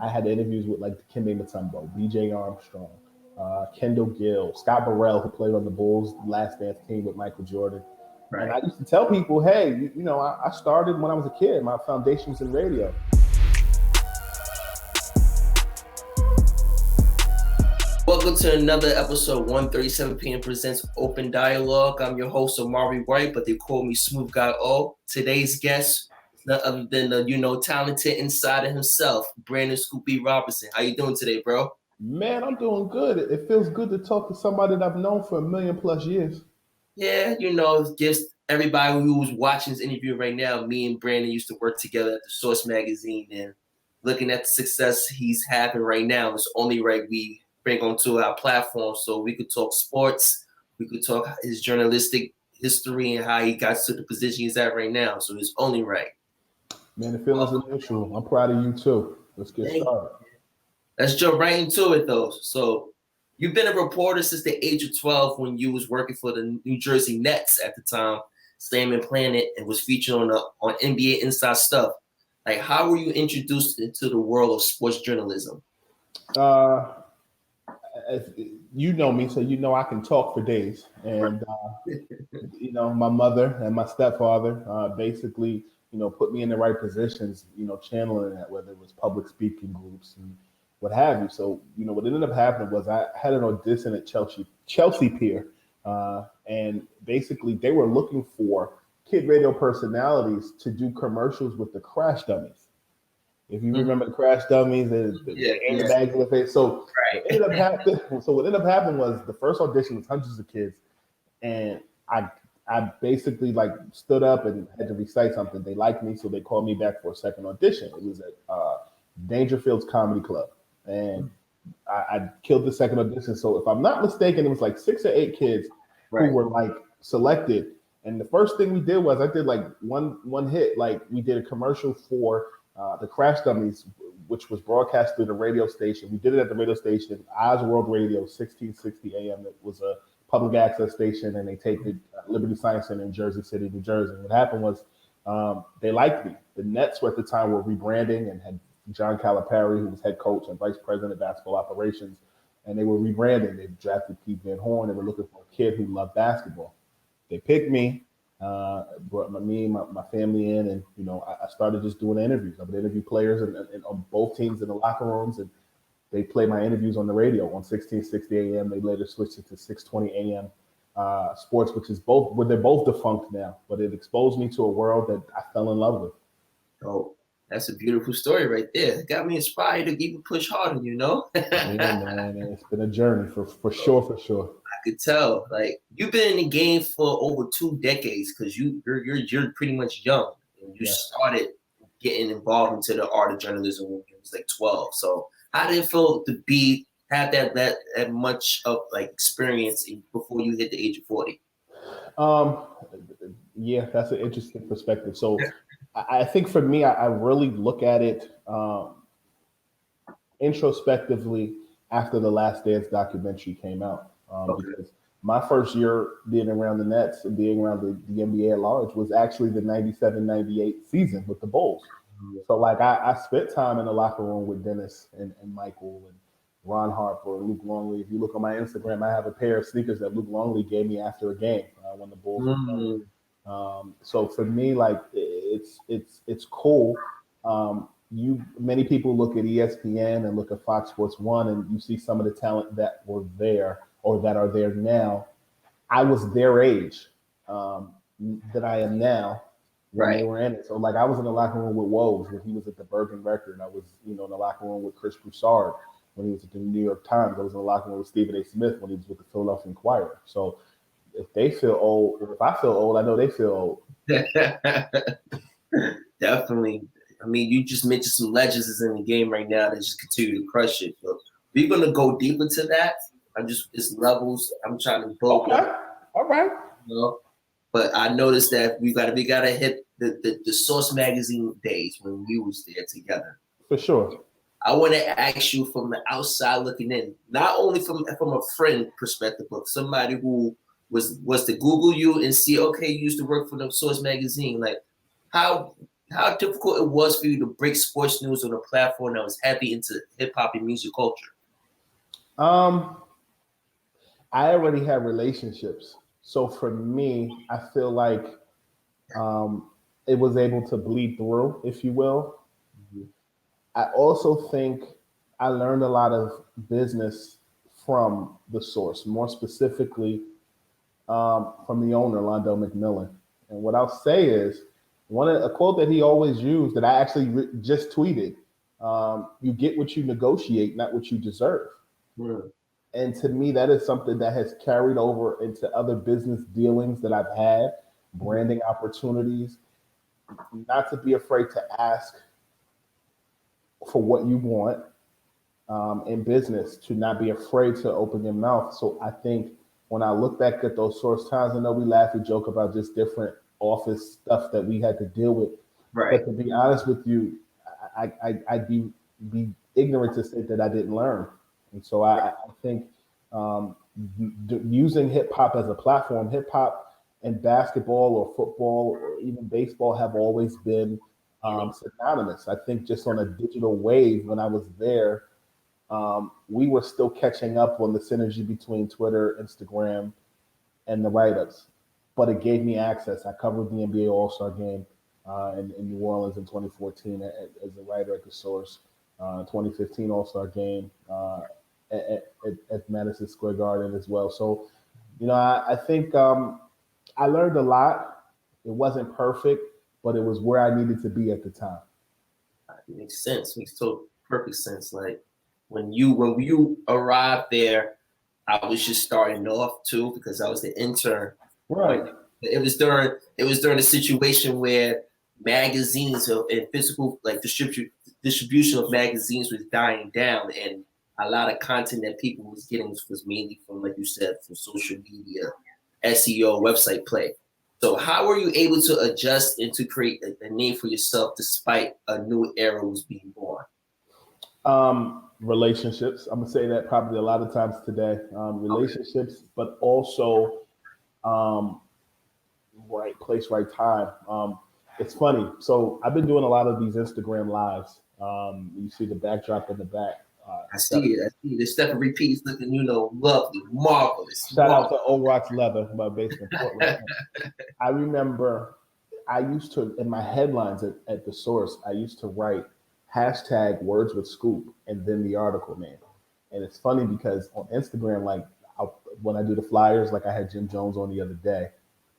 I had interviews with like Dikembe Mutombo, B.J. Armstrong, Kendall Gill, Scott Burrell, who played on the Bulls last dance team with Michael Jordan. And Right. I used to tell people, hey, I started when I was a kid. My foundation was in radio. Welcome to another episode. 1:37 p.m. presents Open Dialogue. I'm your host, Omari White, but they call me Smooth Guy O. Today's guest is none other than the talented insider himself, Brandon Scoopy Robinson. How you doing today, bro? Man, I'm doing good. It feels good to talk to somebody that I've known for a million plus years. Yeah, just everybody who's watching this interview right now, me and Brandon used to work together at the Source magazine, and looking at the success he's having right now, it's only right we bring onto our platform so we could talk sports, we could talk his journalistic history and how he got to the position he's at right now. So it's only right. Man, the feelings are mutual. I'm proud of you too. Let's get started. Let's jump right into it though. So you've been a reporter since the age of 12 when you was working for the New Jersey Nets at the time, Slam Planet, and was featured on NBA Inside Stuff. Like, how were you introduced into the world of sports journalism? You know me, so you know I can talk for days. And my mother and my stepfather basically, put me in the right positions, channeling that, whether it was public speaking groups and what have you. So, what ended up happening was I had an audition at Chelsea Pier, and basically they were looking for kid radio personalities to do commercials with the Crash Dummies. If you remember the Crash Dummies, the bags in the face. So right. what ended up happening was the first audition was hundreds of kids, and I basically like stood up and had to recite something. They liked me, so they called me back for a second audition. It was at Dangerfield's Comedy Club, and I killed the second audition. So if I'm not mistaken, it was like 6 or 8 kids who were like selected. And the first thing we did was I did like one hit. Like we did a commercial for the Crash Dummies, which was broadcast through the radio station. We did it at the radio station, Oz World Radio, 1660 AM. It was a public access station, and they taped it at Liberty Science Center in Jersey City, New Jersey. And what happened was they liked me. The Nets were at the time were rebranding and had John Calipari, who was head coach and vice president of basketball operations, and they were rebranding. They drafted Pete Van Horn. They were looking for a kid who loved basketball. They picked me, brought my family in, and I started just doing interviews. I would interview players and on both teams in the locker rooms, and they play my interviews on the radio on 1660 AM. They later switched it to 620 AM sports, which is they're both defunct now, but it exposed me to a world that I fell in love with. Oh, that's a beautiful story right there. It got me inspired to even push harder, Yeah, man, it's been a journey for sure. I could tell. Like, you've been in the game for over 2 decades because you're pretty much young, and you started getting involved into the art of journalism when you was like 12. So how did it feel to have that much of like experience before you hit the age of 40? Yeah, that's an interesting perspective. So I think for me, I really look at it introspectively after the Last Dance documentary came out. Because my first year being around the Nets and being around the NBA at large was actually the 97-98 season with the Bulls. So like I spent time in the locker room with Dennis and Michael and Ron Harper and Luke Longley. If you look on my Instagram, I have a pair of sneakers that Luke Longley gave me after a game when the Bulls were playing. So for me, like it's cool. Many people look at ESPN and look at Fox Sports 1, and you see some of the talent that were there or that are there now. I was their age that I am now when they were in it. So like I was in the locker room with Woj when he was at the Bergen Record. I was in the locker room with Chris Broussard when he was at the New York Times. I was in the locker room with Stephen A. Smith when he was with the Philadelphia Inquirer. So if they feel old, or if I feel old, I know they feel old. Definitely. I mean, you just mentioned some legends that's in the game right now that just continue to crush it. So we're gonna go deeper to that. It's levels. I'm trying to build. Okay. All right. But I noticed that we gotta hit the Source magazine days when we was there together. For sure. I want to ask you from the outside looking in, not only from a friend perspective, but somebody who was to Google you and see, okay, you used to work for the Source magazine. Like, how how difficult it was for you to break sports news on a platform that was heavy into hip hop and music culture? Um, I already have relationships, so for me, I feel like um, it was able to bleed through, if you will. Mhm. I also think I learned a lot of business from the source, more specifically from the owner, Londo McMillan. And what I'll say is a quote that he always used that I actually just tweeted: "You get what you negotiate, not what you deserve." Mm. And to me, that is something that has carried over into other business dealings that I've had, branding opportunities. Not to be afraid to ask for what you want in business, to not be afraid to open your mouth. So I think when I look back at those source times, I know we laugh and joke about just different office stuff that we had to deal with. Right. But to be honest with you, I'd be ignorant to say that I didn't learn. And so I think um, using hip hop as a platform, hip hop and basketball or football or even baseball have always been synonymous. I think just on a digital wave when I was there, we were still catching up on the synergy between Twitter, Instagram, and the write-ups. But it gave me access. I covered the NBA All-Star game in New Orleans in 2014 as a writer at the Source. 2015 All-Star game at Madison Square Garden as well. So, I think I learned a lot. It wasn't perfect, but it was where I needed to be at the time. It makes sense. Makes total perfect sense. Like when you arrived there, I was just starting off too because I was the intern. Right. But it was during a situation where magazines and physical like distribution of magazines was dying down, and a lot of content that people was getting was mainly from, like you said, from social media, SEO, website play. So how were you able to adjust and to create a name for yourself despite a new era was being born? Relationships. I'm gonna say that probably a lot of times today. Okay. Relationships, but also um, right place, right time. It's funny. So I've been doing a lot of these Instagram lives. You see the backdrop in the back. I see it. I see it. The Stephen repeats looking, lovely, marvelous, Shout out marvelous. to Old Rocks Leather, my based in Portland. I remember I used to, in my headlines at the source, I used to write hashtag words with scoop and then the article name. And it's funny because on Instagram, like when I do the flyers, like I had Jim Jones on the other day,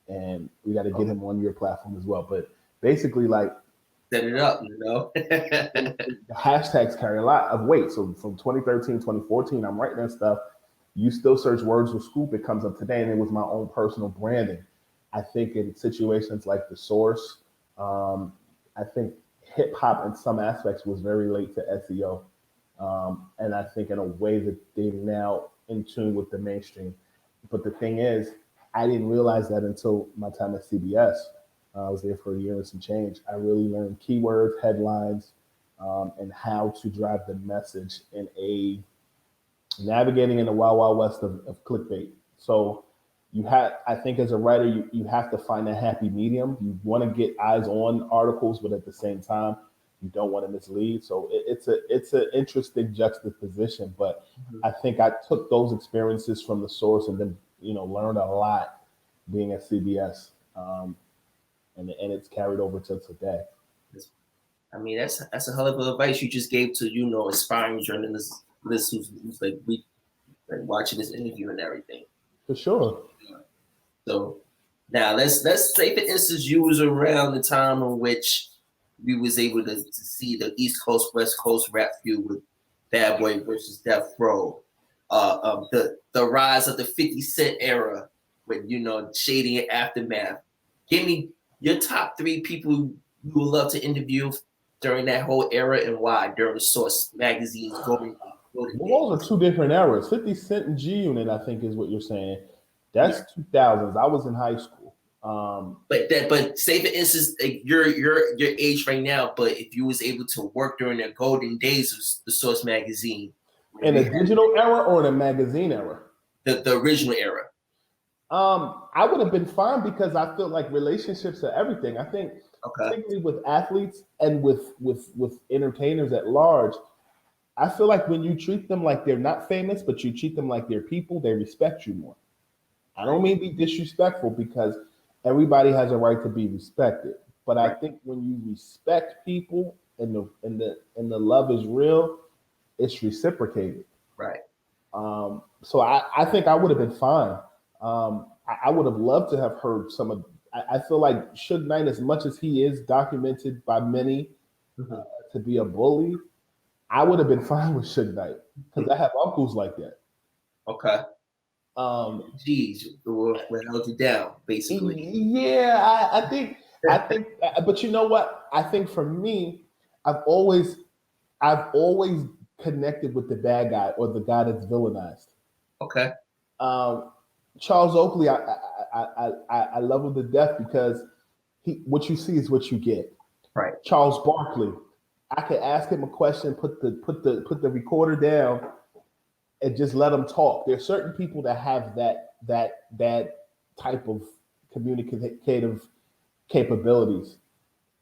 and we got to get him on your platform as well. But basically, like Set it up, the hashtags carry a lot of weight. So from 2013, 2014, I'm writing that stuff. You still search words with scoop, it comes up today, and it was my own personal branding. I think in situations like the source, I think hip hop in some aspects was very late to SEO. And I think in a way that they're now in tune with the mainstream. But the thing is, I didn't realize that until my time at CBS. I was there for a year and some change. I really learned keywords, headlines, and how to drive the message in a navigating in the wild, wild west of clickbait. So I think as a writer, you have to find a happy medium. You want to get eyes on articles, but at the same time, you don't want to mislead. So it's an interesting juxtaposition. But I think I took those experiences from the source and then learned a lot being at CBS, and it's carried over to today. I mean, that's a hell of advice you just gave to aspiring journalists who's like watching this interview and everything. For sure. So now let's say for instance you was around the time in which we was able to see the East Coast West Coast rap feud with Bad Boy versus Death Row, the rise of the 50 Cent era with Shady and Aftermath. Give me your top three people you would love to interview during that whole era and why during the Source magazine's golden days. Well, those are two different eras. 50 Cent and G Unit, I think, is what you're saying. That's 2000s. I was in high school. But say for instance, like, your age right now. But if you was able to work during the golden days of the Source magazine, In a digital era or in a magazine era? the original era. I would have been fine because I feel like relationships are everything. I think Okay. particularly with athletes and with entertainers at large. I feel like when you treat them like they're not famous, but you treat them like they're people, they respect you more. I don't mean be disrespectful because everybody has a right to be respected. But I Right. think when you respect people and the love is real, it's reciprocated. Right. So I think I would have been fine. I would have loved to have heard some of. I feel like Suge Knight, as much as he is documented by many Mhm. to be a bully, I would have been fine with Suge Knight because I have uncles like that. Okay. Um, Geez, what held you down, basically. yeah, I think, but you know what? I think for me, I've always, I've always connected with the bad guy or the guy that's villainized. Okay. Um, Charles Oakley, I love him to death because what you see is what you get. Right. Charles Barkley, I could ask him a question, put the recorder down, and just let them talk. There are certain people that have that type of communicative capabilities.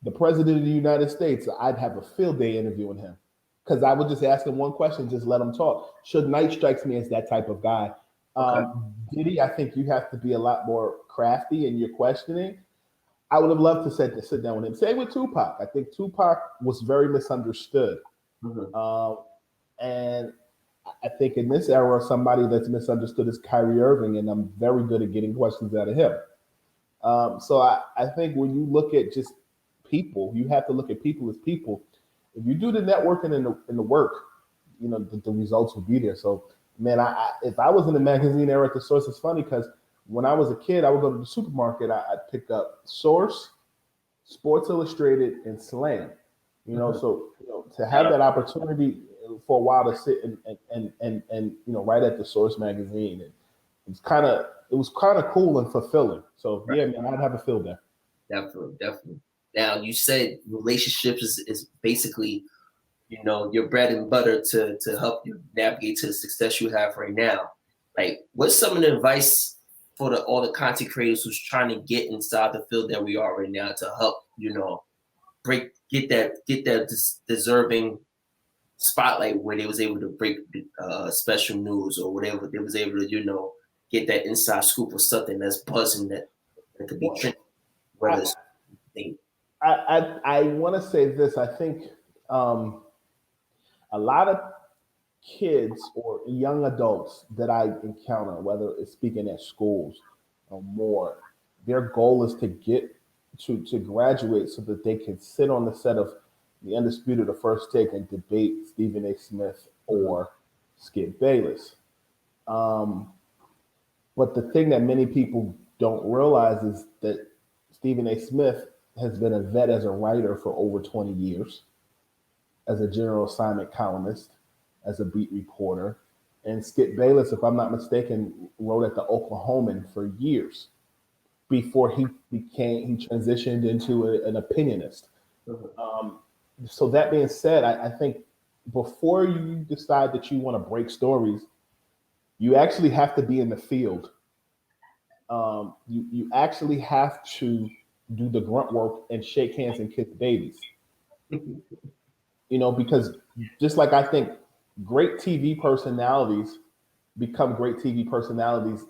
The president of the United States, I'd have a field day interviewing him because I would just ask him one question, just let him talk. Suge Knight strikes me as that type of guy. Okay. Diddy, I think you have to be a lot more crafty in your questioning. I would have loved to sit down with him. Same with Tupac. I think Tupac was very misunderstood. Mhm. Um, and I think in this era, somebody that's misunderstood is Kyrie Irving, and I'm very good at getting questions out of him. So I think when you look at just people, you have to look at people as people. If you do the networking and the work, the results will be there. So, man, if I was in the magazine era at the Source, it's funny because when I was a kid, I would go to the supermarket. I'd pick up Source, Sports Illustrated, and Slam. Mhm. So to have Yeah. that opportunity for a while to sit and write at the Source magazine, and it was kind of cool and fulfilling. So Right. yeah, man, I'd have a field there. Definitely. Definitely. Now, you said relationships is basically, your bread and butter to help you navigate to the success you have right now. Like, what's some of the advice for all the content creators who's trying to get inside the field that we are right now to help, get that deserving spotlight where they was able to break special news or whatever they was able to, get that inside scoop or something that's buzzing that could be Well, trending, whether I it's thing. I want to say this. I think um, a lot of kids or young adults that I encounter, whether it's speaking at schools or more, their goal is to get to graduate so that they can sit on the set of the Undisputed or First Take and debate Stephen A. Smith Mhm. or Skip Bayless. Um, but the thing that many people don't realize is that Stephen A. Smith has been a vet as a writer for over 20 years, as a general assignment columnist, as a beat reporter. And Skip Bayless, if I'm not mistaken, wrote at the Oklahoman for years before he transitioned into an opinionist. Mhm. Um, so that being said, I think before you decide that you want to break stories, you actually have to be in the field. You actually have to do the grunt work and shake hands and kiss babies. Because just like I think great TV personalities become great TV personalities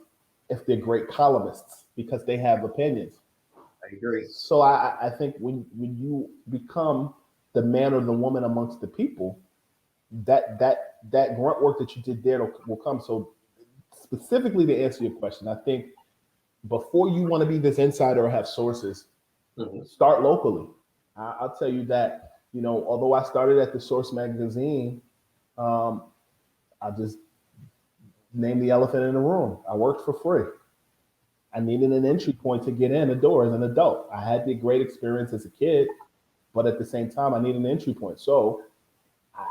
if they're great columnists because they have opinions. I agree. So I think when you become the man or the woman amongst the people, that grunt work that you did there will come. So specifically to answer your question, I think before you want to be this insider or have sources, Mhm. start locally. I'll tell you that. Although I started at the Source magazine, um, I just named the elephant in the room. I worked for free. I needed an entry point to get in the door as an adult. I had the great experience as a kid, but at the same time, I needed an entry point. So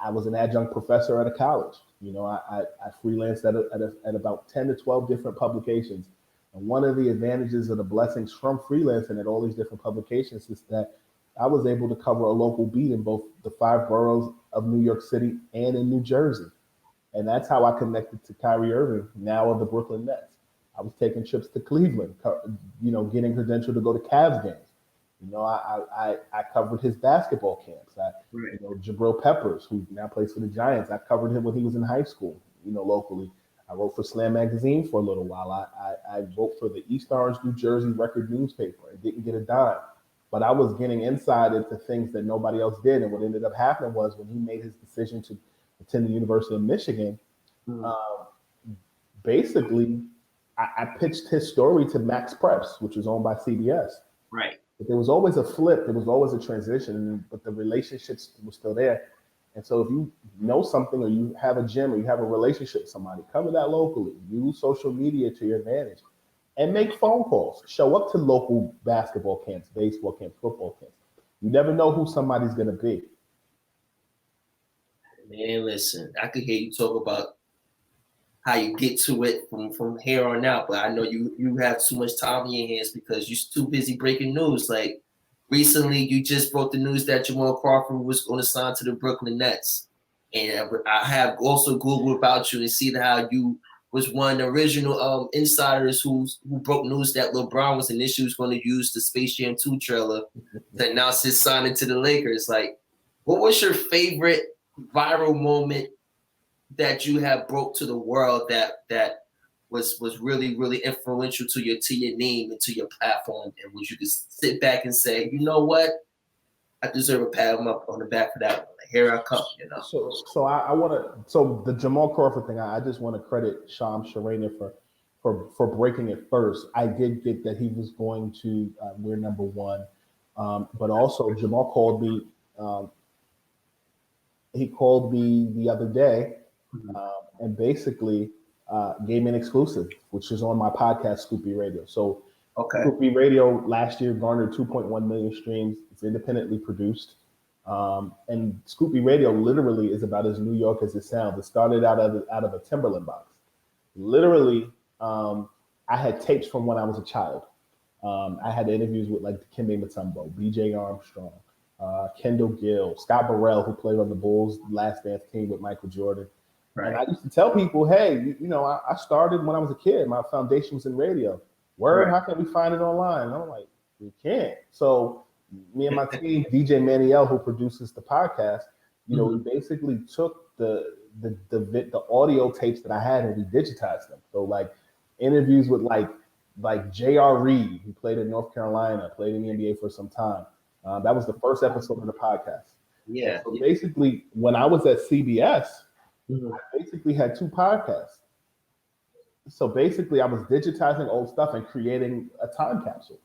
I was an adjunct professor at a college. I freelanced at about 10 to 12 different publications. And one of the advantages of the blessings from freelancing at all these different publications is that I was able to cover a local beat in both the five boroughs of New York City and in New Jersey. And that's how I connected to Kyrie Irving, now of the Brooklyn Nets. I was taking trips to Cleveland, getting credentialed to go to Cavs games. You know, I covered his basketball camps. You know, Jabril Peppers, who now plays for the Giants, I covered him when he was in high school, you know, locally. I wrote for Slam Magazine for a little while. I wrote for the East Orange, New Jersey Record newspaper. I didn't get a dime, but I was getting insight into things that nobody else did. And what ended up happening was when he made his decision to attend the University of Michigan, basically, I pitched his story to Max Preps, which was owned by CBS. Right. But there was always a flip. There was always a transition, but the relationships were still there. And so if you know something or you have a gym or you have a relationship with somebody, cover that locally. Use social media to your advantage and make phone calls. Show up to local basketball camps, baseball camps, football camps. You never know who somebody's going to be. Man, listen, I could hear you talk about how you get to it from here on out, but I know you have too much time in your hands because you're too busy breaking news. Like recently, you just broke the news that Jamal Crawford was going to sign to the Brooklyn Nets, and I have also Googled about you and seen how you was one of the original insiders who broke news that LeBron was initially going to use the Space Jam 2 trailer to announce his signing to the Lakers. Like, what was your favorite viral moment that you have broke to the world that was really, really influential to your name and to your platform, and which you could sit back and say, you know what, I deserve a pat on the back for that one. Like, here I come, you know. So I want to. So the Jamal Crawford thing, I just want to credit Shams Charania for breaking it first. I did get that he was going to wear number one, but also Jamal called me. He called me the other day and basically gave me an exclusive, which is on my podcast, Scoopy Radio. So Scoopy Radio last year garnered 2.1 million streams. It's independently produced. And Scoopy Radio literally is about as New York as it sounds. It started out of a Timberland box. Literally, I had tapes from when I was a child. I had interviews with like Dikembe Mutombo, B.J. Armstrong, Kendall Gill, Scott Burrell, who played on the Bulls Last Dance team with Michael Jordan. Right. And I used to tell people, hey, you know, I started when I was a kid. My foundation was in radio. Word, how can we find it online? And I'm like, we can't. So me and my team, DJ Maniel, who produces the podcast, you know, we basically took the audio tapes that I had and we digitized them. So like interviews with like J.R. Reed, who played in North Carolina, played in the NBA for some time. That was the first episode of the podcast. Yeah. So basically, when I was at CBS, I basically had two podcasts. So basically, I was digitizing old stuff and creating a time capsule.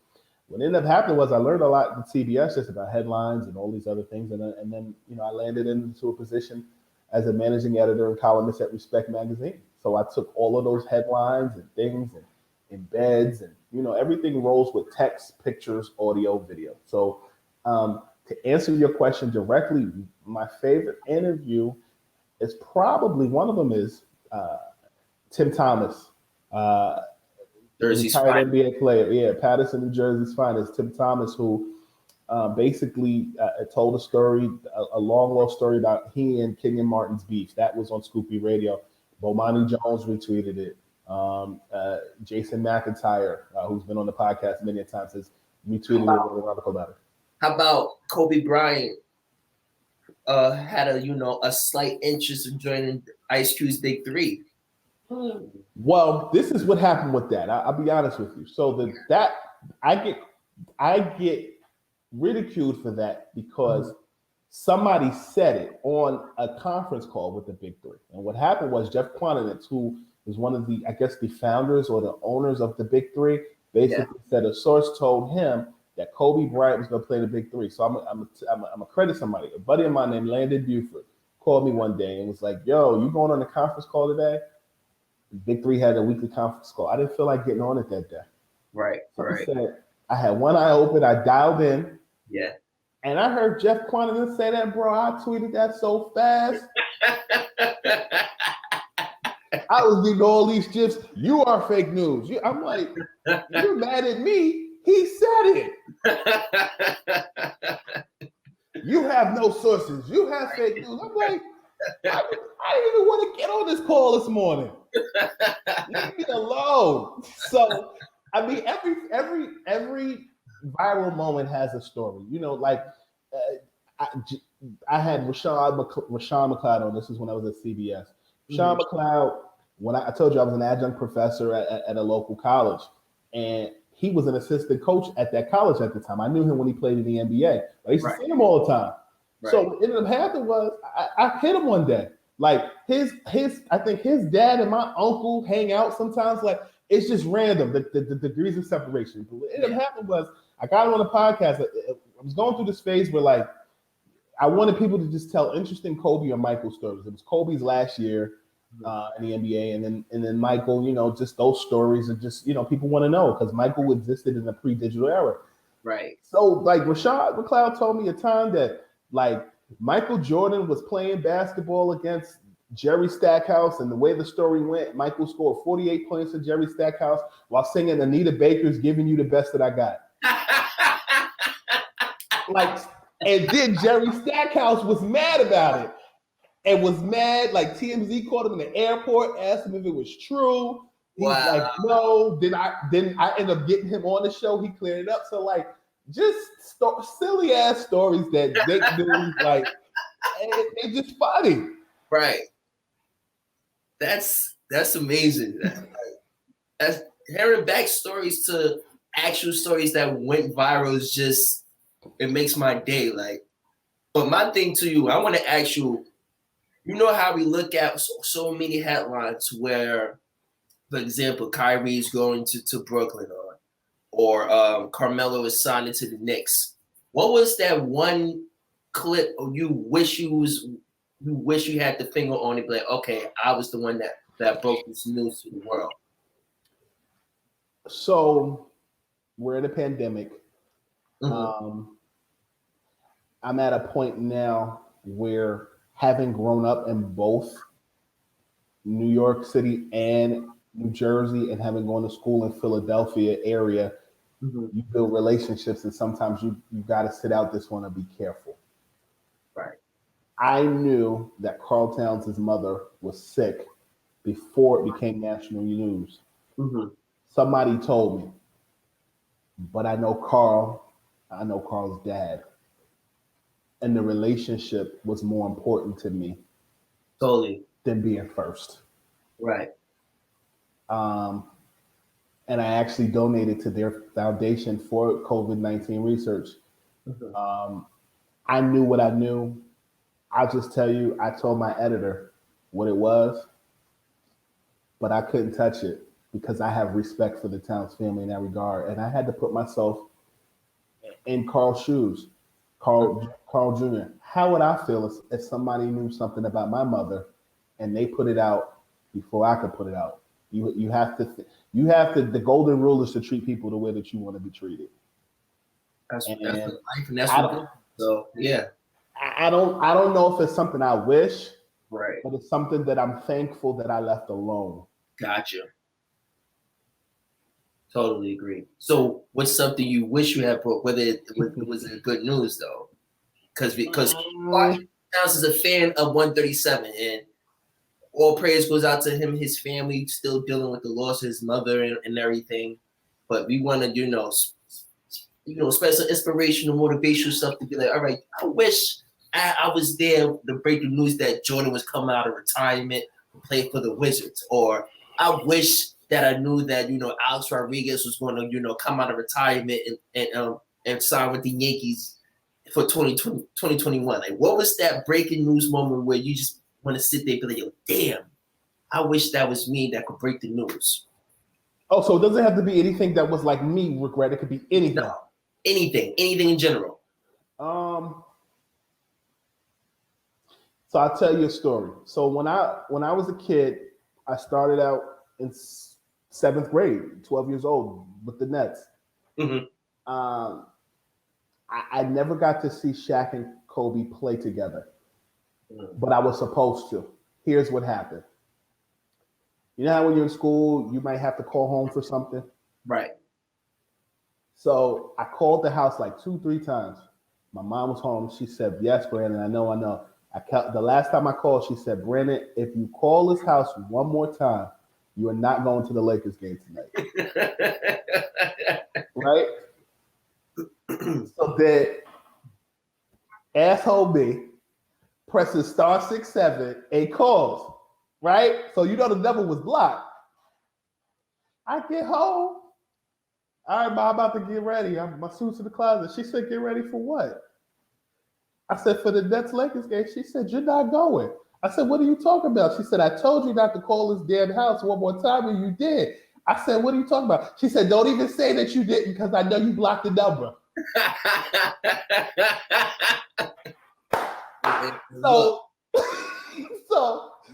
What ended up happening was I learned a lot at CBS just about headlines and all these other things. And then you know, I landed into a position as a managing editor and columnist at Respect Magazine. So I took all of those headlines and things and embeds and, you know, everything rolls with text, pictures, audio, video. So to answer your question directly, my favorite interview is probably one of them is Tim Thomas, Jersey's retired NBA player. Yeah, Patterson, New Jersey's finest. Tim Thomas, who basically told a story, a long, long story about he and Kenyon Martin's beef. That was on Scoopy Radio. Bomani Jones retweeted it. Jason McIntyre, who's been on the podcast many times, has retweeted it with an article about it. How about Kobe Bryant had a slight interest in joining Ice Cube's Big Three? Well, this is what happened with that. I'll be honest with you. So I get ridiculed for that because somebody said it on a conference call with the Big Three. And what happened was Jeff Quantinitz, who was one of the, I guess, the founders or the owners of the Big Three, basically said a source told him that Kobe Bryant was going to play the Big Three. So I'm gonna credit somebody. A buddy of mine named Landon Buford called me one day and was like, "Yo, you going on a conference call today?" The Big Three had a weekly conference call. I didn't feel like getting on it that day. Right. So I said, I had one eye open. I dialed in. Yeah. And I heard Jeff Quantinitz say that, bro. I tweeted that so fast. I was getting all these gifs. You are fake news. I'm like, you're mad at me. He said it. You have no sources. You have fake news. I'm like, I didn't even want to get on this call this morning. Leave me alone. So, I mean, every viral moment has a story. You know, like I, I had Rashawn McLeod on. This is when I was at CBS. Rashawn McLeod, when I told you I was an adjunct professor at a local college, and he was an assistant coach at that college at the time. I knew him when he played in the NBA. I used to see him all the time. Right. So what ended up happening was I hit him one day. Like I think his dad and my uncle hang out sometimes. Like it's just random, the degrees of separation. But what ended up happening was I got him on the podcast. I was going through this phase where like I wanted people to just tell interesting Kobe or Michael stories. It was Kobe's last year in the NBA, and then Michael, you know, just those stories are just, you know, people want to know because Michael existed in a pre-digital era. Right. So like Rashad McLeod told me a time that like Michael Jordan was playing basketball against Jerry Stackhouse, and the way the story went, Michael scored 48 points to Jerry Stackhouse while singing Anita Baker's "Giving You the Best That I Got." Like, and then Jerry Stackhouse was mad about it. And was mad, like TMZ called him in the airport, asked him if it was true. He's like, no. Then I ended up getting him on the show. He cleared it up. So like, just silly ass stories that they do, like, they're just funny. Right. That's amazing. That's hearing backstories to actual stories that went viral is just, it makes my day. Like, but my thing to you, I want to ask you. You know how we look at so many headlines where, for example, Kyrie's going to Brooklyn or Carmelo is signed into the Knicks. What was that one clip you wish you had the finger on it? Like, okay, I was the one that broke this news to the world. So we're in a pandemic. I'm at a point now where, having grown up in both New York City and New Jersey and having gone to school in Philadelphia area, you build relationships, and sometimes you got to sit out this one and be careful. Right. I knew that Carl Towns' mother was sick before it became national news. Somebody told me, but I know Carl's dad. And the relationship was more important to me than being first. Right. And I actually donated to their foundation for COVID-19 research. I knew what I knew. I'll just tell you, I told my editor what it was, but I couldn't touch it because I have respect for the Towns family in that regard. And I had to put myself in Carl's shoes. Carl Jr. How would I feel if somebody knew something about my mother and they put it out before I could put it out? You have to the golden rule is to treat people the way that you want to be treated. That's life, and that's what. So yeah, I don't know if it's something I wish, right? But it's something that I'm thankful that I left alone. Gotcha. Totally agree. So, what's something you wish you had brought? Whether it was good news though, because Towns is a fan of 137, and all praise goes out to him, his family, still dealing with the loss of his mother and everything. But we want to, special inspirational, motivational stuff to be like, all right, I wish I was there to break the news that Jordan was coming out of retirement to play for the Wizards, or I wish that I knew that, Alex Rodriguez was going to, come out of retirement and sign with the Yankees for 2021. Like, what was that breaking news moment where you just want to sit there and be like, yo, damn, I wish that was me that could break the news? Oh, so it doesn't have to be anything that was like me, regret. It could be anything. No, anything in general. So I'll tell you a story. So when I was a kid, I started out in 7th grade, 12 years old with the Nets. I never got to see Shaq and Kobe play together, but I was supposed to. Here's what happened. You know how when you're in school, you might have to call home for something? Right. So I called the house like 2-3 times. My mom was home. She said, yes, Brandon, I know. The last time I called, she said, Brandon, if you call this house one more time, you are not going to the Lakers game tonight. Right? So then, asshole me presses *67 and calls, right? So you know the number was blocked. I get home. All right, Mom, I'm about to get ready. My suit's in the closet. She said, get ready for what? I said, for the Nets Lakers game. She said, you're not going. I said, what are you talking about? She said, I told you not to call this damn house one more time, and you did. I said, what are you talking about? She said, don't even say that you didn't, because I know you blocked the number. So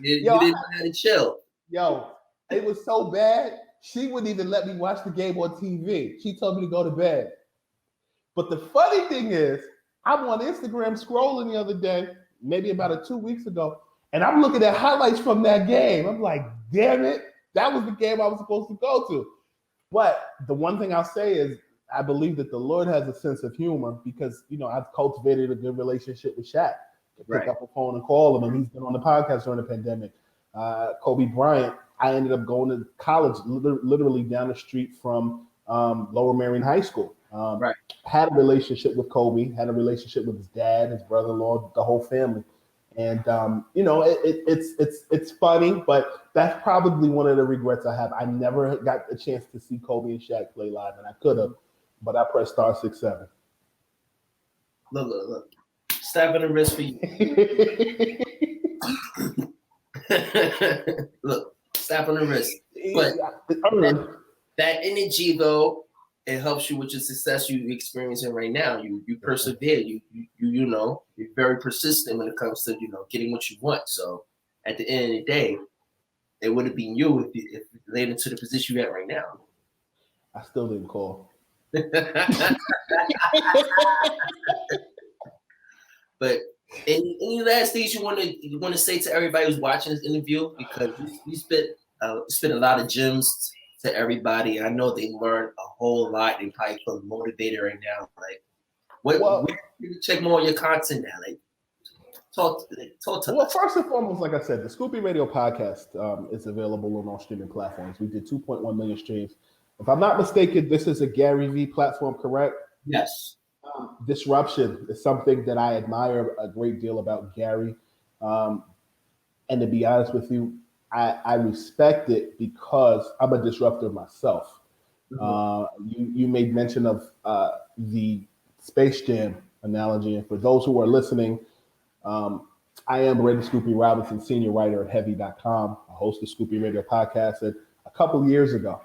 you didn't know how to chill. Yo, it was so bad. She wouldn't even let me watch the game on TV. She told me to go to bed. But the funny thing is, I'm on Instagram scrolling the other day, maybe about 2 weeks ago, and I'm looking at highlights from that game. I'm like, damn it, that was the game I was supposed to go to. But the one thing I'll say is, I believe that the Lord has a sense of humor because, I've cultivated a good relationship with Shaq. Pick up a phone and call him, and he's been on the podcast during the pandemic. Kobe Bryant, I ended up going to college literally down the street from Lower Marion High School. Had a relationship with Kobe, had a relationship with his dad, his brother-in-law, the whole family. And, it's funny, but that's probably one of the regrets I have. I never got a chance to see Kobe and Shaq play live, and I could have, but I pressed *67. Look. Slap on the wrist for you. Look, slap on the wrist. But that energy, though, it helps you with your success you're experiencing right now. You persevere. You're very persistent when it comes to getting what you want. So at the end of the day, it would have been you if you laid into the position you're at right now. I still didn't call. But any last things you want to say to everybody who's watching this interview, because we spit a lot of gems to everybody. I know they learned a whole lot. They probably feel motivated right now. Like, where can you check more of your content now? Like, talk to us. First and foremost, like I said, the Scoopy Radio podcast is available on all streaming platforms. We did 2.1 million streams. If I'm not mistaken, this is a Gary Vee platform, correct? Yes. Disruption is something that I admire a great deal about Gary. And to be honest with you, I respect it because I'm a disruptor myself. Mm-hmm. You made mention of the Space Jam analogy. And for those who are listening, I am Brandon Scoopy Robinson, senior writer at Heavy.com. I host the Scoopy Radio podcast. And a couple of years ago,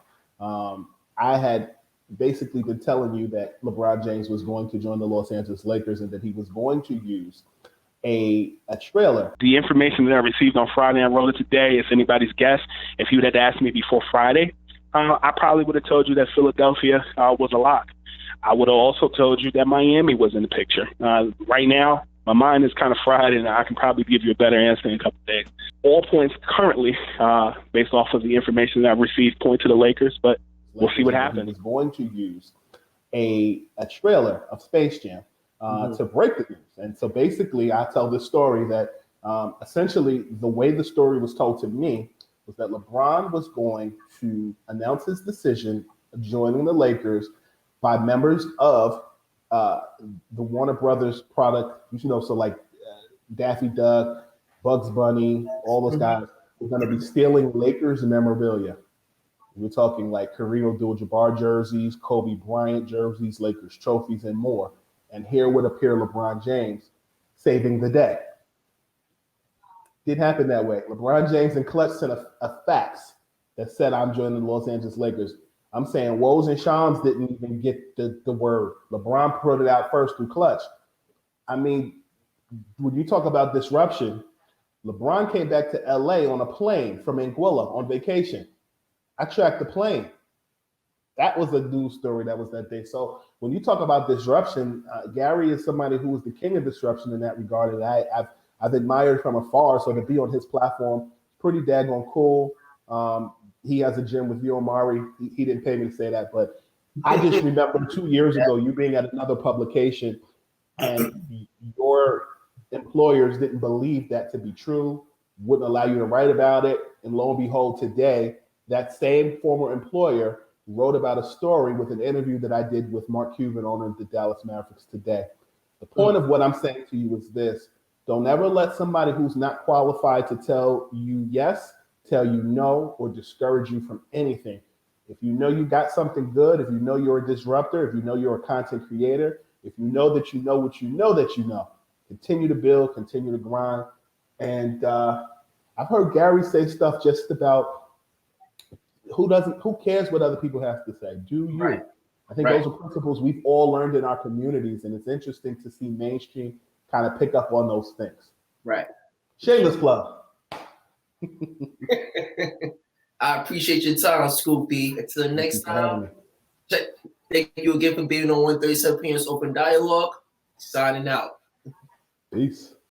I had basically been telling you that LeBron James was going to join the Los Angeles Lakers and that he was going to use a trailer. The information that I received on Friday, I wrote it today. It's anybody's guess. If you had asked me before Friday, I probably would have told you that Philadelphia was a lock. I would have also told you that Miami was in the picture. Right now, my mind is kind of fried, and I can probably give you a better answer in a couple of days. All points currently, based off of the information that I've received, point to the Lakers, but we'll see what happens. He was going to use a trailer of Space Jam to break the news. And so basically, I tell this story that essentially the way the story was told to me was that LeBron was going to announce his decision of joining the Lakers by members of the Warner Brothers product, so like Daffy Duck, Bugs Bunny, all those guys were going to be stealing Lakers memorabilia. We're talking like Kareem Abdul-Jabbar jerseys, Kobe Bryant jerseys, Lakers trophies, and more. And here would appear LeBron James saving the day. Didn't happen that way. LeBron James and Clutch sent a fax that said, I'm joining the Los Angeles Lakers. I'm saying Woes and Shams didn't even get the word. LeBron put it out first through Clutch. I mean, when you talk about disruption, LeBron came back to LA on a plane from Anguilla on vacation. I tracked the plane. That was a news story that was that day. So when you talk about disruption, Gary is somebody who was the king of disruption in that regard. And I've admired from afar. So to be on his platform, pretty daggone cool. He has a gym with you, Omari. He didn't pay me to say that, but I just remember 2 years ago, you being at another publication and your employers didn't believe that to be true, wouldn't allow you to write about it. And lo and behold, today, that same former employer wrote about a story with an interview that I did with Mark Cuban, owner of the Dallas Mavericks today. The point of what I'm saying to you is this: don't ever let somebody who's not qualified to tell you yes, tell you no, or discourage you from anything. If you know you got something good, if you know you're a disruptor, if you know you're a content creator, if you know that you know what you know that you know, continue to build, continue to grind. And I've heard Gary say stuff just about who cares what other people have to say? Do you? Right. I think those are principles we've all learned in our communities, and it's interesting to see mainstream kind of pick up on those things. Right. Shameless plug. I appreciate your time, Scoopy. Until next time, thank you again for being on 137 PM's Open Dialogue. Signing out. Peace.